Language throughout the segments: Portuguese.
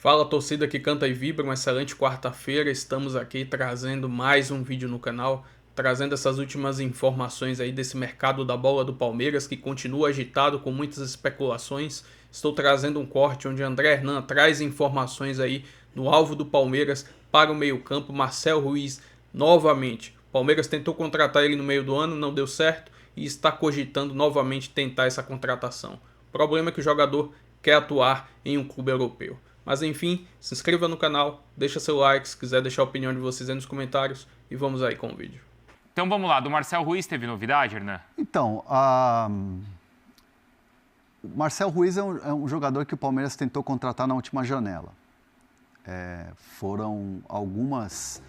Fala, torcida que canta e vibra, uma excelente quarta-feira. Estamos aqui trazendo mais um vídeo no canal, trazendo essas últimas informações aí desse mercado da bola do Palmeiras, que continua agitado com muitas especulações. Estou trazendo um corte onde André Hernan traz informações aí no alvo do Palmeiras para o meio-campo, Marcel Ruiz novamente. O Palmeiras tentou contratar ele no meio do ano, não deu certo e está cogitando novamente tentar essa contratação. O problema é que o jogador quer atuar em um clube europeu. Mas enfim, se inscreva no canal, deixa seu like, se quiser deixar a opinião de vocês aí nos comentários e vamos aí com o vídeo. Então vamos lá, do Marcel Ruiz teve novidade, Hernan? Então, o Marcel Ruiz é um jogador que o Palmeiras tentou contratar na última janela. Foram algumas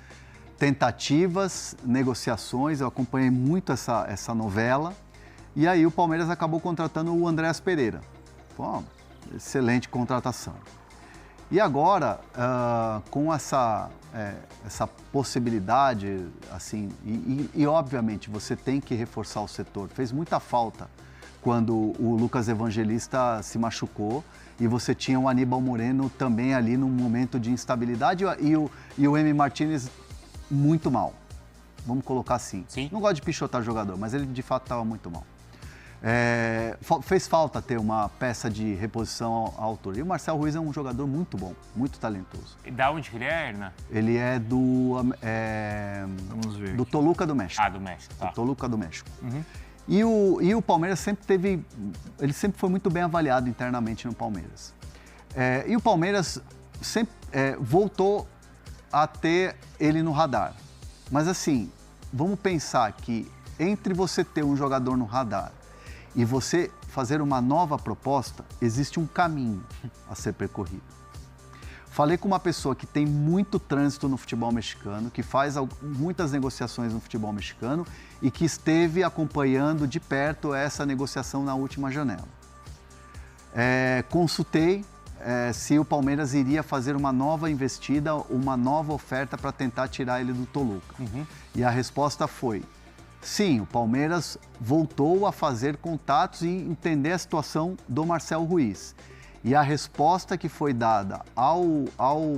tentativas, negociações, eu acompanhei muito essa novela, e aí o Palmeiras acabou contratando o Andréas Pereira. Foi uma excelente contratação. E agora, com essa possibilidade, assim, e obviamente você tem que reforçar o setor. Fez muita falta quando o Lucas Evangelista se machucou e você tinha o Aníbal Moreno também ali num momento de instabilidade e o M. Martínez muito mal. Vamos colocar assim. Sim. Não gosto de pichotar jogador, mas ele de fato estava muito mal. Fez falta ter uma peça de reposição à altura. E o Marcel Ruiz é um jogador muito bom, muito talentoso. E da onde que ele é, Hernan? Ele é Vamos ver. do Toluca do México. Ah, do México, tá. Do Toluca do México. Uhum. E o Palmeiras ele sempre foi muito bem avaliado internamente no Palmeiras. E o Palmeiras sempre voltou a ter ele no radar. Mas assim, vamos pensar que entre você ter um jogador no radar e você fazer uma nova proposta, existe um caminho a ser percorrido. Falei com uma pessoa que tem muito trânsito no futebol mexicano, que faz muitas negociações no futebol mexicano e que esteve acompanhando de perto essa negociação na última janela. Consultei se o Palmeiras iria fazer uma nova investida, uma nova oferta para tentar tirar ele do Toluca. Uhum. E a resposta foi: sim, o Palmeiras voltou a fazer contatos e entender a situação do Marcel Ruiz. E a resposta que foi dada ao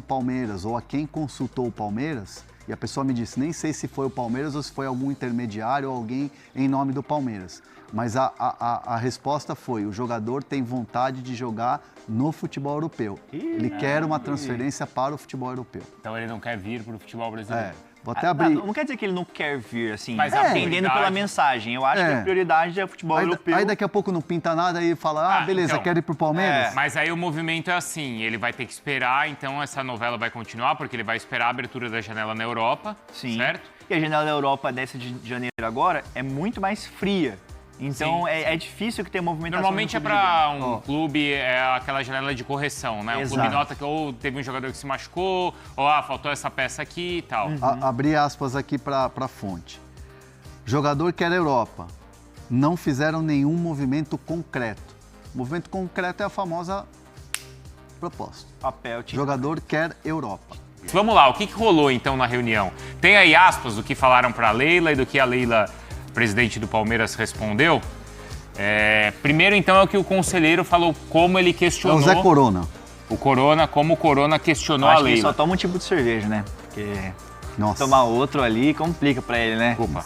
Palmeiras, ou a quem consultou o Palmeiras, e a pessoa me disse, nem sei se foi o Palmeiras ou se foi algum intermediário ou alguém em nome do Palmeiras, mas a resposta foi: o jogador tem vontade de jogar no futebol europeu. Ele quer uma transferência para o futebol europeu. Então ele não quer vir para o futebol brasileiro. Vou até abrir. Não quer dizer que ele não quer vir, assim, Mas entendendo pela mensagem. Eu acho que a prioridade é o futebol europeu. Aí daqui a pouco não pinta nada e fala, beleza, então, quer ir pro Palmeiras? Mas aí o movimento é assim, ele vai ter que esperar, então essa novela vai continuar, porque ele vai esperar a abertura da janela na Europa, Sim. certo? E a janela da Europa dessa de janeiro agora é muito mais fria. Então é difícil que tenha movimentação. Normalmente é para um clube, aquela janela de correção, né? Exato. O clube nota que ou teve um jogador que se machucou, ou faltou essa peça aqui e tal. Abri aspas aqui para a fonte. Jogador quer Europa. Não fizeram nenhum movimento concreto. Movimento concreto é a famosa proposta. Papel, Jogador quer Europa. Vamos lá, o que rolou então na reunião? Tem aí aspas do que falaram para a Leila e do que a Leila, presidente do Palmeiras, respondeu. Primeiro, então, é o que o conselheiro falou, como ele questionou... É o Zé Corona. Como o Corona questionou a Acho que ele Leila. só toma um tipo de cerveja, né? Porque Nossa. tomar outro ali complica pra ele, né? Opa,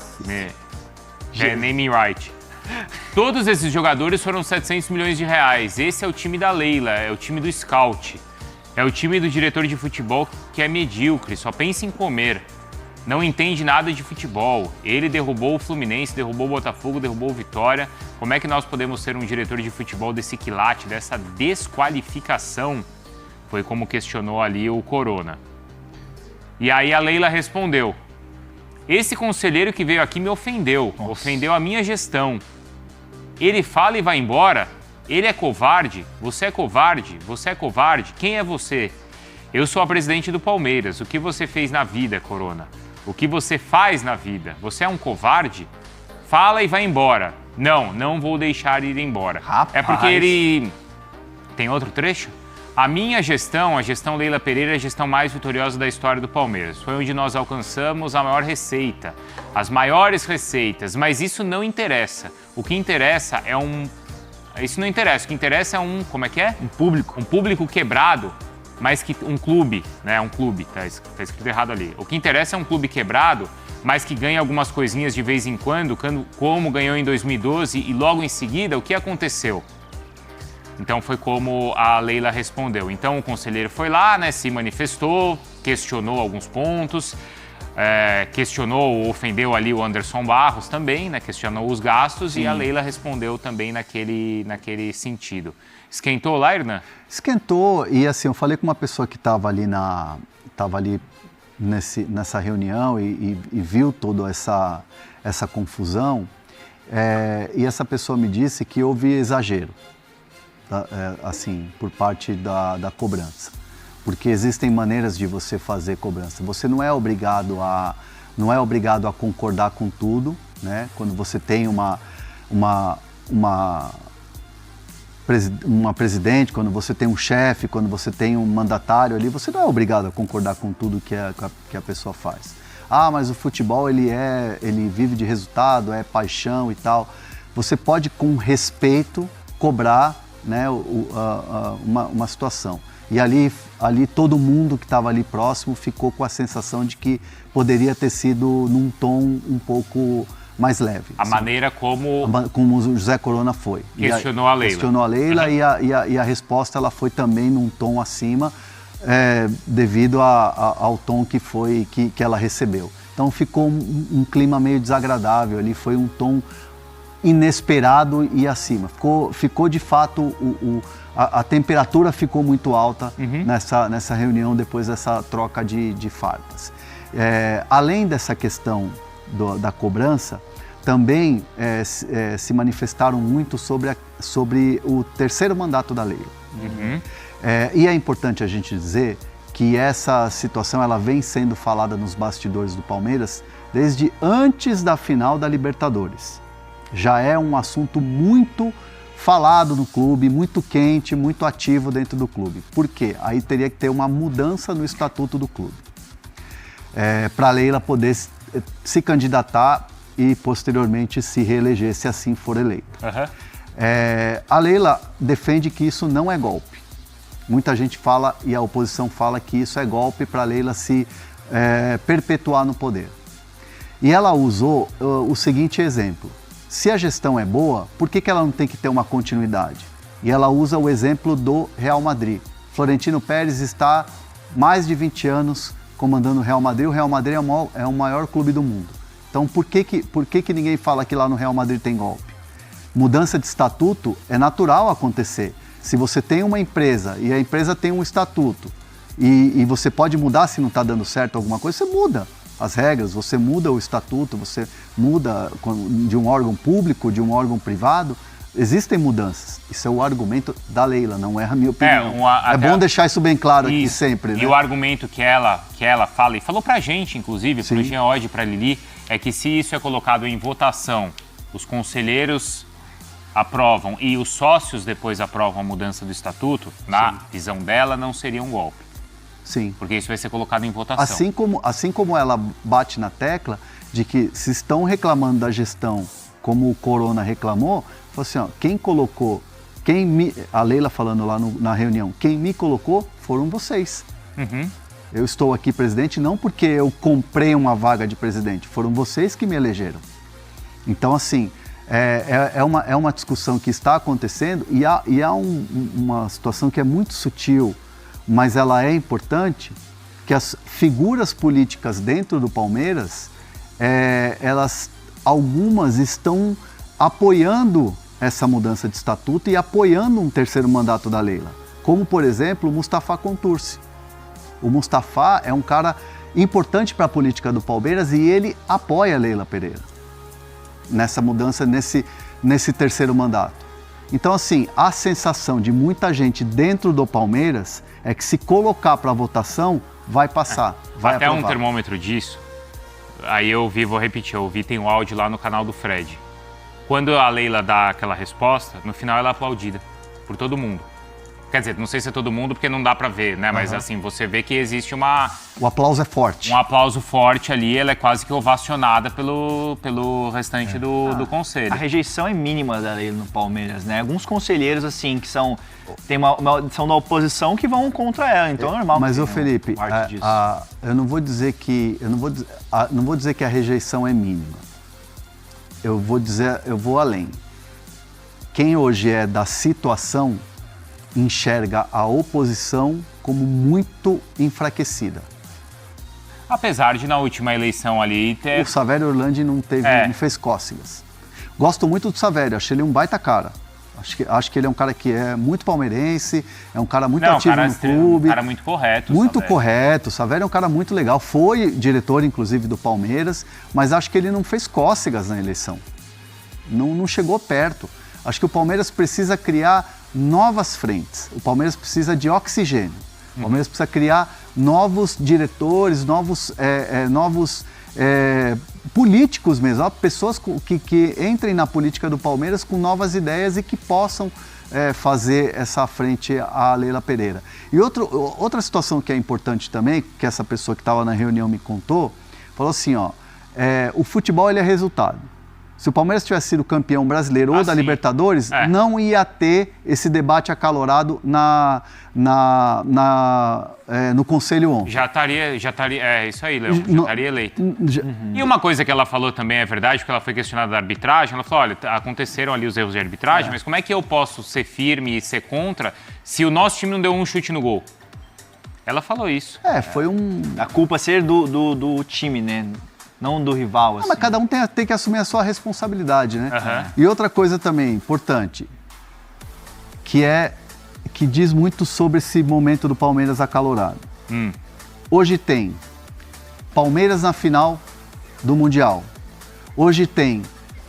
naming right. Todos esses jogadores foram 700 milhões de reais. Esse é o time da Leila, é o time do scout. É o time do diretor de futebol que é medíocre, só pensa em comer. Não entende nada de futebol. Ele derrubou o Fluminense, derrubou o Botafogo, derrubou o Vitória. Como é que nós podemos ser um diretor de futebol desse quilate, dessa desqualificação? Foi como questionou ali o Corona. E aí a Leila respondeu: esse conselheiro que veio aqui me ofendeu, ofendeu a minha gestão. Ele fala e vai embora? Ele é covarde? Você é covarde? Você é covarde? Quem é você? Eu sou a presidente do Palmeiras. O que você fez na vida, Corona? O que você faz na vida? Você é um covarde? Fala e vai embora. Não vou deixar ir embora. Rapaz. É porque ele... Tem outro trecho? A minha gestão, a gestão Leila Pereira, é a gestão mais vitoriosa da história do Palmeiras. Foi onde nós alcançamos a maior receita, as maiores receitas, mas isso não interessa. O que interessa é Isso não interessa, o que interessa é como é que é? Um público. Um público quebrado. mas que um clube, né? Um clube, tá escrito errado ali. O que interessa é um clube quebrado, mas que ganha algumas coisinhas de vez em quando, como ganhou em 2012 e logo em seguida, o que aconteceu? Então foi como a Leila respondeu. Então o conselheiro foi lá, né, se manifestou, questionou alguns pontos, questionou, ofendeu ali o Anderson Barros também, né, questionou os gastos. Sim. E a Leila respondeu também naquele sentido. Esquentou lá, Hernan? Esquentou, e assim, eu falei com uma pessoa que estava ali nessa reunião e viu toda essa confusão, e essa pessoa me disse que houve exagero, assim, por parte da cobrança. Porque existem maneiras de você fazer cobrança. Você não é obrigado a concordar com tudo, né? Quando você tem uma presidente, quando você tem um chefe, quando você tem um mandatário ali, você não é obrigado a concordar com tudo que a pessoa faz. Ah, mas o futebol ele vive de resultado, é paixão e tal. Você pode, com respeito, cobrar, né, uma situação. E ali todo mundo que estava ali próximo ficou com a sensação de que poderia ter sido num tom um pouco mais leve. A maneira como o José Corona foi. Questionou a Leila. Questionou a Leila. Uhum. e a resposta ela foi também num tom acima, devido ao tom que ela recebeu. Então ficou um clima meio desagradável ali, foi um tom inesperado e acima. Ficou de fato, a temperatura ficou muito alta. Uhum. nessa reunião, depois dessa troca de farpas. Além dessa questão da cobrança, também se manifestaram muito sobre o terceiro mandato da Leila. Uhum. E é importante a gente dizer que essa situação ela vem sendo falada nos bastidores do Palmeiras desde antes da final da Libertadores. Já é um assunto muito falado no clube, muito quente, muito ativo dentro do clube. Por quê? Aí teria que ter uma mudança no estatuto do clube, para a Leila poder se candidatar e posteriormente se reeleger, se assim for eleita. Uhum. A Leila defende que isso não é golpe. Muita gente fala, e a oposição fala, que isso é golpe para a Leila se perpetuar no poder. E ela usou o seguinte exemplo: se a gestão é boa, por que ela não tem que ter uma continuidade? E ela usa o exemplo do Real Madrid. Florentino Pérez está mais de 20 anos comandando o Real Madrid. O Real Madrid é o maior clube do mundo. Então, por que ninguém fala que lá no Real Madrid tem golpe? Mudança de estatuto é natural acontecer. Se você tem uma empresa e a empresa tem um estatuto e você pode mudar se não está dando certo alguma coisa, você muda as regras, você muda o estatuto, você muda de um órgão público, de um órgão privado. Existem mudanças. Isso é o argumento da Leila, não é a minha opinião. É bom deixar isso bem claro aqui sempre. Né? E o argumento que ela fala, e falou pra gente, inclusive, pro Geode, pra Lili, é que se isso é colocado em votação, os conselheiros aprovam e os sócios depois aprovam a mudança do estatuto, na visão dela, não seria um golpe. Sim. Porque isso vai ser colocado em votação. Assim como ela bate na tecla de que se estão reclamando da gestão como o Corona reclamou, falou assim, ó, a Leila falando lá na reunião, quem me colocou foram vocês. Uhum. Eu estou aqui presidente não porque eu comprei uma vaga de presidente, foram vocês que me elegeram. Então, assim, é uma discussão que está acontecendo e há uma situação que é muito sutil, mas ela é importante, que as figuras políticas dentro do Palmeiras, algumas estão apoiando essa mudança de estatuto e apoiando um terceiro mandato da Leila. Como, por exemplo, o Mustafa Contursi. O Mustafa é um cara importante para a política do Palmeiras e ele apoia a Leila Pereira nessa mudança, nesse terceiro mandato. Então, assim, a sensação de muita gente dentro do Palmeiras é que se colocar para votação, vai passar, vai até aprovar. Um termômetro disso, aí vou repetir, tem um áudio lá no canal do Fred. Quando a Leila dá aquela resposta, no final ela é aplaudida por todo mundo. Quer dizer, não sei se é todo mundo, porque não dá pra ver, né? Mas assim, você vê que existe O aplauso é forte. um aplauso forte ali, ela é quase que ovacionada pelo restante do conselho. A rejeição é mínima da Leila no Palmeiras, né? Alguns conselheiros, assim, que são da oposição que vão contra ela, então é normal. Mas, ô Felipe, eu não vou dizer que a rejeição é mínima. Eu vou além. Quem hoje é da situação enxerga a oposição como muito enfraquecida. Apesar de na última eleição ali ter... O Savério Orlandi não fez cócegas. Gosto muito do Savério, achei ele um baita cara. Acho que ele é um cara que é muito palmeirense, é um cara muito ativo no clube. Um cara muito correto. Muito correto. O Savério é um cara muito legal. Foi diretor, inclusive, do Palmeiras, mas acho que ele não fez cócegas na eleição. Não chegou perto. Acho que o Palmeiras precisa criar novas frentes. O Palmeiras precisa de oxigênio. O Palmeiras precisa criar novos diretores, novos políticos mesmo, pessoas que entrem na política do Palmeiras com novas ideias e que possam fazer essa frente à Leila Pereira. E outra situação que é importante também, que essa pessoa que estava na reunião me contou, falou assim, o futebol ele é resultado. Se o Palmeiras tivesse sido campeão brasileiro ou da Libertadores, não ia ter esse debate acalorado no Conselho ontem. Já estaria, isso aí, Léo, já estaria eleito. E uma coisa que ela falou também é verdade, porque ela foi questionada da arbitragem, ela falou, olha, aconteceram ali os erros de arbitragem, mas como é que eu posso ser firme e ser contra se o nosso time não deu um chute no gol? Ela falou isso. Foi a culpa ser do time, né? Não do rival, assim. Mas cada um tem que assumir a sua responsabilidade, né? E outra coisa também importante, que diz muito sobre esse momento do Palmeiras acalorado. Hoje tem Palmeiras na final do Mundial. Hoje tem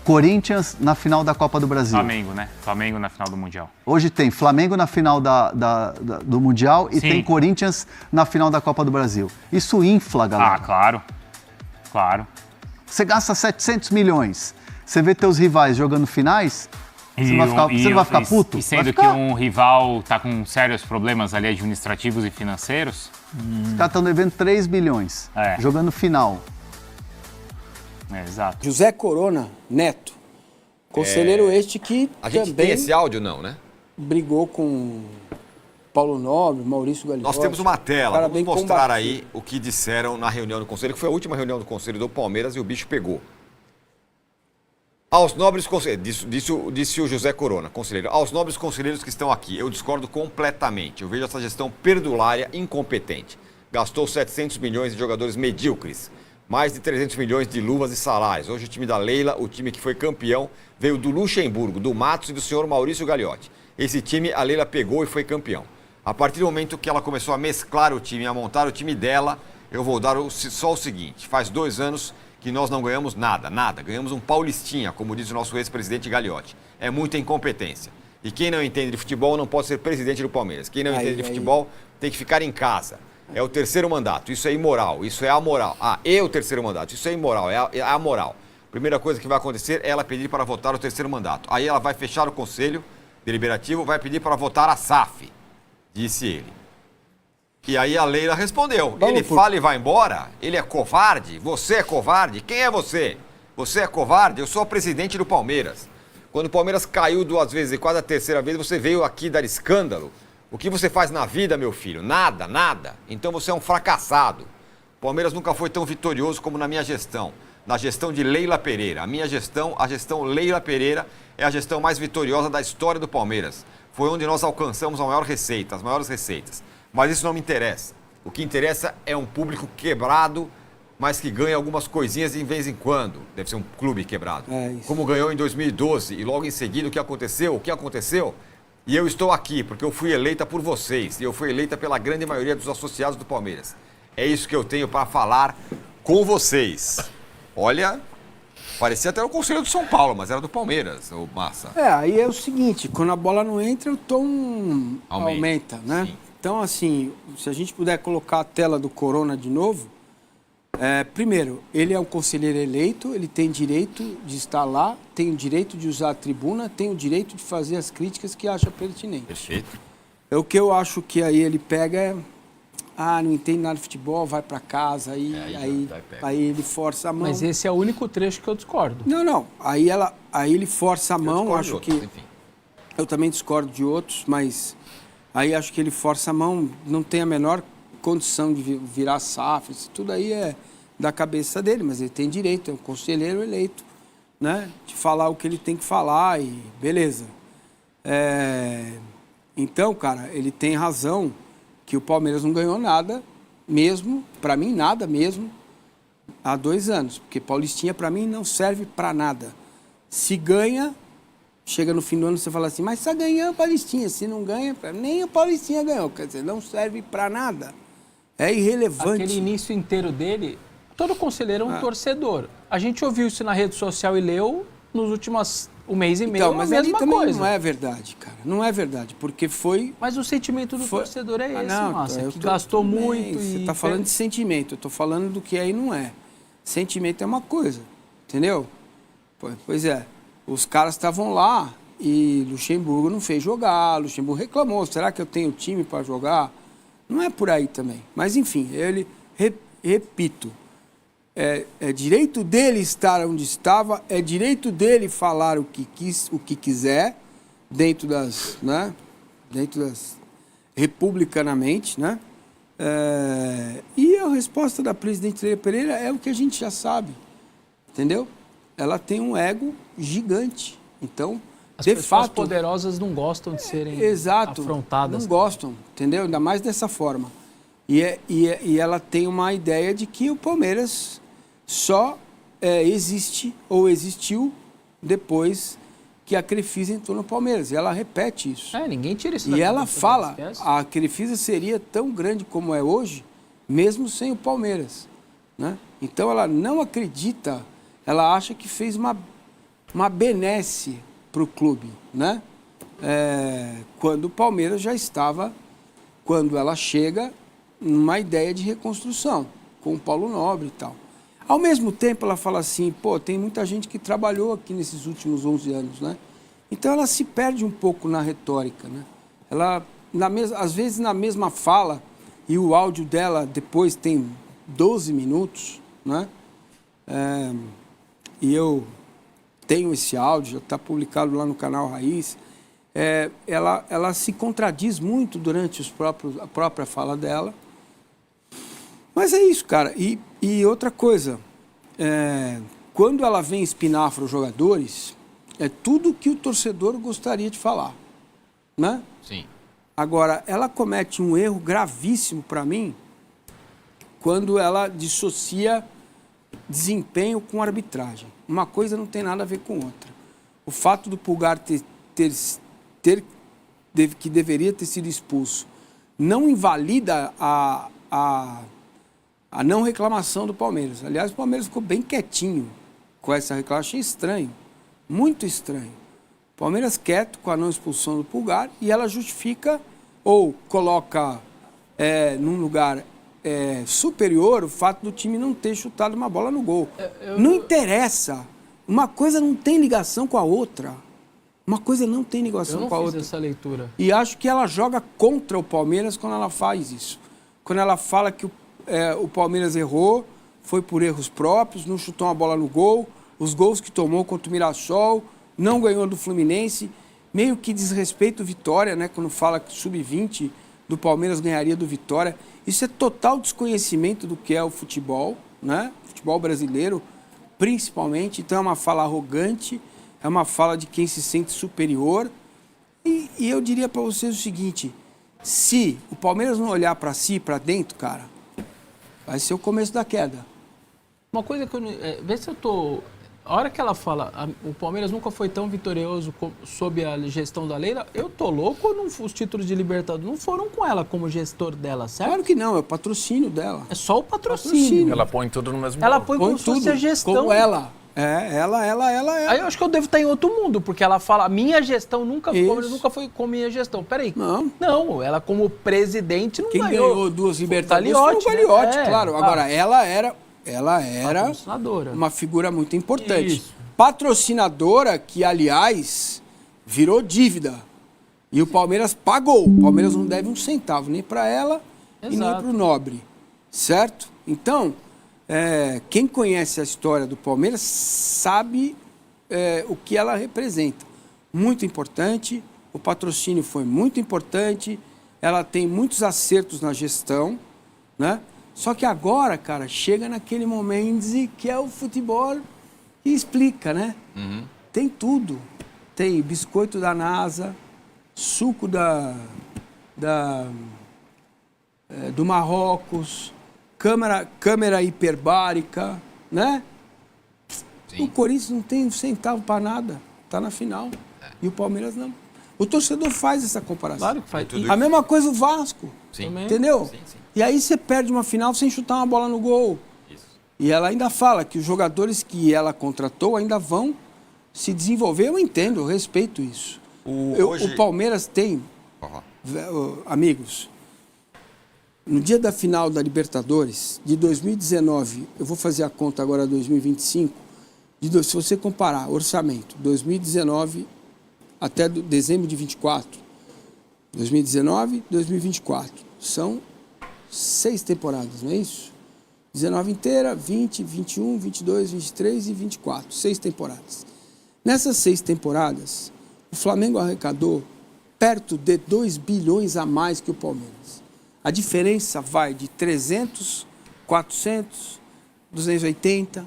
Corinthians na final da Copa do Brasil. Flamengo, né? Flamengo na final do Mundial. Hoje tem Flamengo na final do Mundial e tem Corinthians na final da Copa do Brasil. Isso infla, galera. Claro. Você gasta 700 milhões, você vê teus rivais jogando finais, você não vai ficar puto? E sendo que um rival está com sérios problemas ali administrativos e financeiros? Os caras estão devendo 3 bilhões, jogando final. Exato. José Corona Neto, conselheiro este que a gente também tem esse áudio não, né? Brigou com Paulo Nobre, Maurício Gagliotti. Nós temos uma tela, vamos mostrar aí o que disseram na reunião do Conselho, que foi a última reunião do Conselho do Palmeiras e o bicho pegou. Aos nobres conselheiros, disse o José Corona, conselheiro, aos nobres conselheiros que estão aqui, eu discordo completamente. Eu vejo essa gestão perdulária, incompetente. Gastou 700 milhões de jogadores medíocres, mais de 300 milhões de luvas e salários. Hoje o time da Leila, o time que foi campeão, veio do Luxemburgo, do Matos e do senhor Maurício Gagliotti. Esse time a Leila pegou e foi campeão. A partir do momento que ela começou a mesclar o time, a montar o time dela, eu vou dar só o seguinte, faz 2 anos que nós não ganhamos nada. Ganhamos um paulistinha, como diz o nosso ex-presidente Gagliotti. É muita incompetência. E quem não entende de futebol não pode ser presidente do Palmeiras. Quem não entende de futebol tem que ficar em casa. É o 3º mandato, isso é imoral, isso é amoral. E o 3º mandato, isso é imoral, é amoral. Primeira coisa que vai acontecer é ela pedir para votar o 3º mandato. Aí ela vai fechar o Conselho Deliberativo, vai pedir para votar a SAF. Disse ele. E aí a Leila respondeu. Ele fala e vai embora? Ele é covarde? Você é covarde? Quem é você? Você é covarde? Eu sou o presidente do Palmeiras. Quando o Palmeiras caiu 2 vezes e quase a 3ª vez, você veio aqui dar escândalo. O que você faz na vida, meu filho? Nada. Então você é um fracassado. O Palmeiras nunca foi tão vitorioso como na minha gestão. Na gestão de Leila Pereira. A minha gestão, a gestão Leila Pereira, é a gestão mais vitoriosa da história do Palmeiras. Foi onde nós alcançamos a maior receita, as maiores receitas. Mas isso não me interessa. O que interessa é um público quebrado, mas que ganha algumas coisinhas de vez em quando. Deve ser um clube quebrado. Como ganhou em 2012 e logo em seguida o que aconteceu? E eu estou aqui porque eu fui eleita por vocês e eu fui eleita pela grande maioria dos associados do Palmeiras. É isso que eu tenho para falar com vocês. Olha, parecia até o Conselho do São Paulo, mas era do Palmeiras, o Massa. Aí é o seguinte, quando a bola não entra, o tom aumenta, né? Sim. Então, assim, se a gente puder colocar a tela do Corona de novo, primeiro, ele é um conselheiro eleito, ele tem direito de estar lá, tem o direito de usar a tribuna, tem o direito de fazer as críticas que acha pertinente. Perfeito. O que eu acho que aí ele pega é... não entende nada de futebol, vai para casa, aí ele força a mão. Mas esse é o único trecho que eu discordo. Não. Aí ele força a mão, acho que... Enfim. Eu também discordo de outros, mas aí acho que ele força a mão, não tem a menor condição de virar SAF, isso tudo aí é da cabeça dele, mas ele tem direito, é um conselheiro eleito, né, de falar o que ele tem que falar e beleza. Então, cara, ele tem razão que o Palmeiras não ganhou nada mesmo, para mim nada mesmo, há 2 anos, porque Paulistinha para mim não serve para nada. Se ganha, chega no fim do ano você fala assim, mas só ganhou o Paulistinha, se não ganha, nem o Paulistinha ganhou, quer dizer, não serve para nada. É irrelevante. Aquele início inteiro dele, todo conselheiro é um torcedor. A gente ouviu isso na rede social e leu nos últimos um mês e meio, mas a mesma também coisa. Não é verdade, cara. Não é verdade, porque foi... Mas o sentimento do torcedor é esse, Márcia, que tô, gastou muito Você e... está falando de sentimento, eu estou falando do que aí não é. Sentimento é uma coisa, entendeu? Pois é, os caras estavam lá e Luxemburgo não fez jogar, Luxemburgo reclamou, será que eu tenho time para jogar? Não é por aí também. Mas, enfim, ele, repito, é direito dele estar onde estava, é direito dele falar o que quiser, dentro das, republicanamente, né? E a resposta da presidente Leila Pereira é o que a gente já sabe, entendeu? Ela tem um ego gigante, então, As de pessoas fato, poderosas não gostam de serem afrontadas. não gostam, entendeu? Ainda mais dessa forma. E ela tem uma ideia de que o Palmeiras só existe ou existiu depois que a Crefisa entrou no Palmeiras. E ela repete isso. Ninguém tira isso da E ela cabeça, fala, esquece. a Crefisa seria tão grande como é hoje, mesmo sem o Palmeiras, né? Então ela não acredita, ela acha que fez uma benesse para o clube, né? Quando o Palmeiras já estava, quando ela chega, numa ideia de reconstrução, com o Paulo Nobre e tal. Ao mesmo tempo, ela fala assim, tem muita gente que trabalhou aqui nesses últimos 11 anos, né? Então, ela se perde um pouco na retórica, né? Ela, às vezes, na mesma fala, e o áudio dela depois tem 12 minutos, né? E eu tenho esse áudio, já está publicado lá no canal Raiz. Ela se contradiz muito durante a própria fala dela. Mas é isso, cara. E outra coisa, quando ela vem espinafra os jogadores, é tudo que o torcedor gostaria de falar, né? Sim. Agora, ela comete um erro gravíssimo para mim quando ela dissocia desempenho com arbitragem. Uma coisa não tem nada a ver com outra. O fato do Pulgar que deveria ter sido expulso não invalida a não reclamação do Palmeiras. Aliás, o Palmeiras ficou bem quietinho com essa reclamação. Achei estranho, muito estranho. O Palmeiras quieto com a não expulsão do Pulgar e ela justifica ou coloca num lugar superior o fato do time não ter chutado uma bola no gol. Não interessa. Uma coisa não tem ligação com a outra. Uma coisa não tem ligação com a outra. Eu não fiz essa leitura. E acho que ela joga contra o Palmeiras quando ela faz isso. Quando ela fala que o Palmeiras errou, foi por erros próprios, não chutou uma bola no gol, os gols que tomou contra o Mirassol, não ganhou do Fluminense, meio que desrespeita o Vitória, né? Quando fala que sub-20 do Palmeiras ganharia do Vitória. Isso é total desconhecimento do que é o futebol, né? Futebol brasileiro, principalmente. Então é uma fala arrogante, é uma fala de quem se sente superior. E eu diria para vocês o seguinte, se o Palmeiras não olhar para si, para dentro, cara, vai ser o começo da queda. Uma coisa que eu... vê se eu tô... A hora que ela fala, o Palmeiras nunca foi tão vitorioso sob a gestão da Leila, eu tô louco ou os títulos de Libertadores não foram com ela como gestor dela, certo? Claro que não, é o patrocínio dela. É só o patrocínio. Ela põe tudo no mesmo Ela bolo. põe como se fosse a gestão. Como ela. Ela. Aí eu acho que eu devo estar em outro mundo, porque ela fala, minha gestão nunca foi com minha gestão. Peraí. Não, ela como presidente não ganhou. Quem ganhou 2 Libertadores Gagliotti, foi o Gagliotti, né? claro. Agora, ela era patrocinadora. Uma figura muito importante. Isso. Patrocinadora que, aliás, virou dívida. E o Palmeiras pagou. O Palmeiras não deve um centavo, nem para ela e nem Exato. para o Nobre. Certo? Então, quem conhece a história do Palmeiras sabe o que ela representa. Muito importante, o patrocínio foi muito importante, ela tem muitos acertos na gestão, né? Só que agora, cara, chega naquele momento que é o futebol que explica, né? Tem tudo. Tem biscoito da NASA, suco do Marrocos, câmera hiperbárica, né? Sim. O Corinthians não tem um centavo para nada, tá na final. E o Palmeiras não. O torcedor faz essa comparação. Claro que faz. tudo A mesma coisa o Vasco, Sim. Também. entendeu? Sim, sim. E aí você perde uma final sem chutar uma bola no gol. Isso. E ela ainda fala que os jogadores que ela contratou ainda vão se desenvolver. Eu entendo, eu respeito isso. Hoje... O Palmeiras tem, amigos, no dia da final da Libertadores, de 2019, eu vou fazer a conta agora 2025, se você comparar orçamento 2019 até dezembro de 24, 2019, 2024, são 6 temporadas, não é isso? 19 inteira, 20, 21, 22, 23 e 24, 6 temporadas. Nessas 6 temporadas, o Flamengo arrecadou perto de 2 bilhões a mais que o Palmeiras. A diferença vai de 300, 400, 280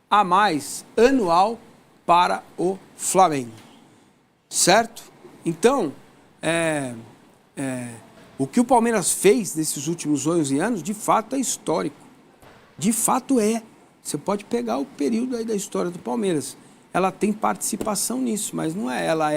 a mais anual para o Flamengo. Certo? Então, o que o Palmeiras fez nesses últimos 11 anos, de fato, é histórico. De fato é. Você pode pegar o período aí da história do Palmeiras. Ela tem participação nisso, mas não é ela.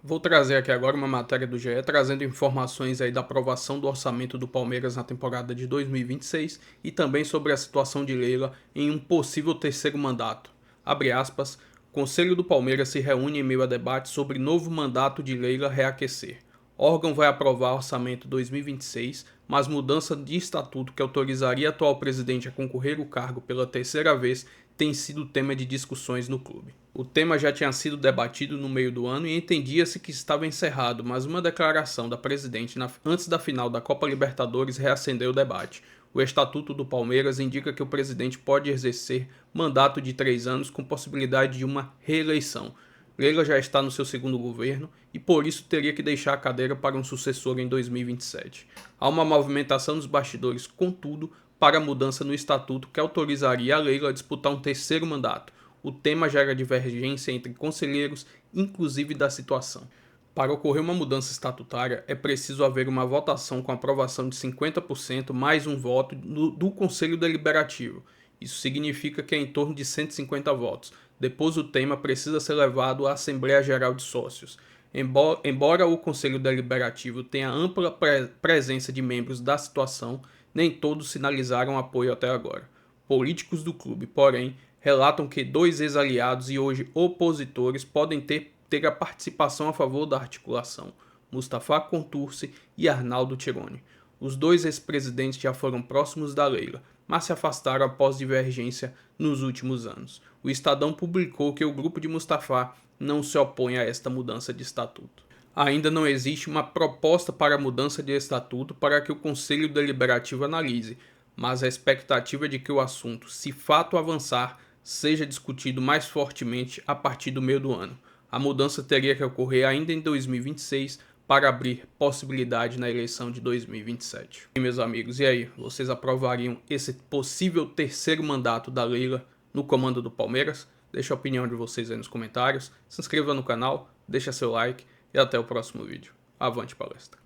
Vou trazer aqui agora uma matéria do GE trazendo informações aí da aprovação do orçamento do Palmeiras na temporada de 2026 e também sobre a situação de Leila em um possível terceiro mandato. Abre aspas, Conselho do Palmeiras se reúne em meio a debate sobre novo mandato de Leila reaquecer. Órgão vai aprovar orçamento 2026, mas mudança de estatuto que autorizaria o atual presidente a concorrer ao cargo pela terceira vez tem sido tema de discussões no clube. O tema já tinha sido debatido no meio do ano e entendia-se que estava encerrado, mas uma declaração da presidente antes da final da Copa Libertadores reacendeu o debate. O Estatuto do Palmeiras indica que o presidente pode exercer mandato de 3 anos com possibilidade de uma reeleição. Leila já está no seu segundo governo e por isso teria que deixar a cadeira para um sucessor em 2027. Há uma movimentação nos bastidores, contudo, para a mudança no estatuto que autorizaria a Leila a disputar um terceiro mandato. O tema gera divergência entre conselheiros, inclusive da situação. Para ocorrer uma mudança estatutária, é preciso haver uma votação com aprovação de 50% mais um voto do Conselho Deliberativo. Isso significa que é em torno de 150 votos. Depois o tema precisa ser levado à Assembleia Geral de Sócios. Embora o Conselho Deliberativo tenha ampla presença de membros da situação, nem todos sinalizaram apoio até agora. Políticos do clube, porém, relatam que 2 ex-aliados e hoje opositores podem ter a participação a favor da articulação, Mustafa Contursi e Arnaldo Tironi. Os 2 ex-presidentes já foram próximos da Leila, mas se afastaram após divergência nos últimos anos. O Estadão publicou que o grupo de Mustafa não se opõe a esta mudança de estatuto. Ainda não existe uma proposta para a mudança de estatuto para que o Conselho Deliberativo analise, mas a expectativa é de que o assunto, se fato avançar, seja discutido mais fortemente a partir do meio do ano. A mudança teria que ocorrer ainda em 2026 para abrir possibilidade na eleição de 2027. E meus amigos, e aí? Vocês aprovariam esse possível terceiro mandato da Leila no comando do Palmeiras? Deixa a opinião de vocês aí nos comentários, se inscreva no canal, deixa seu like e até o próximo vídeo. Avante palestra!